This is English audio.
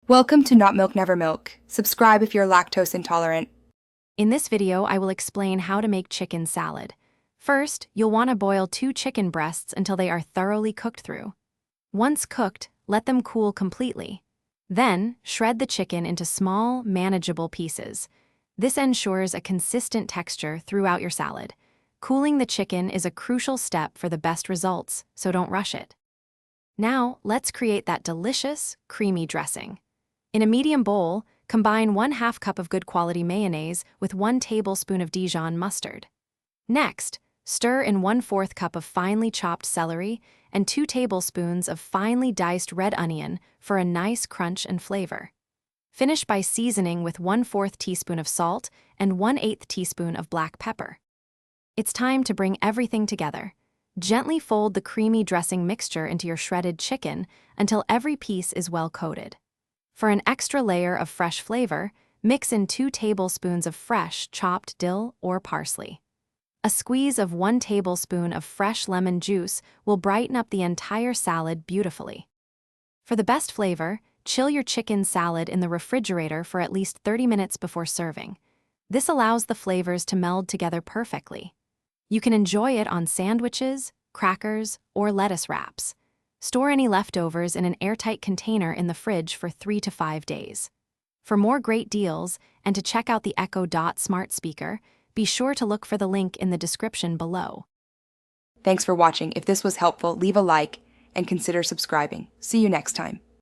Welcome to Not Milk Never Milk. Subscribe if you're lactose intolerant. In this video, I will explain how to make chicken salad. First, you'll want to boil 2 chicken breasts until they are thoroughly cooked through. Once cooked, let them cool completely. Then, shred the chicken into small, manageable pieces. This ensures a consistent texture throughout your salad. Cooling the chicken is a crucial step for the best results, so don't rush it. Now, let's create that delicious, creamy dressing. In a medium bowl, combine 1/2 cup of good quality mayonnaise with 1 tablespoon of Dijon mustard. Next, stir in 1/4 cup of finely chopped celery and 2 tablespoons of finely diced red onion for a nice crunch and flavor. Finish by seasoning with 1/4 teaspoon of salt and 1/8 teaspoon of black pepper. It's time to bring everything together. Gently fold the creamy dressing mixture into your shredded chicken until every piece is well coated. For an extra layer of fresh flavor, mix in 2 tablespoons of fresh chopped dill or parsley. A squeeze of 1 tablespoon of fresh lemon juice will brighten up the entire salad beautifully. For the best flavor, chill your chicken salad in the refrigerator for at least 30 minutes before serving. This allows the flavors to meld together perfectly. You can enjoy it on sandwiches, crackers, or lettuce wraps. Store any leftovers in an airtight container in the fridge for 3 to 5 days. For more great deals and to check out the Echo Dot smart speaker, be sure to look for the link in the description below. Thanks for watching. If this was helpful, leave a like and consider subscribing. See you next time.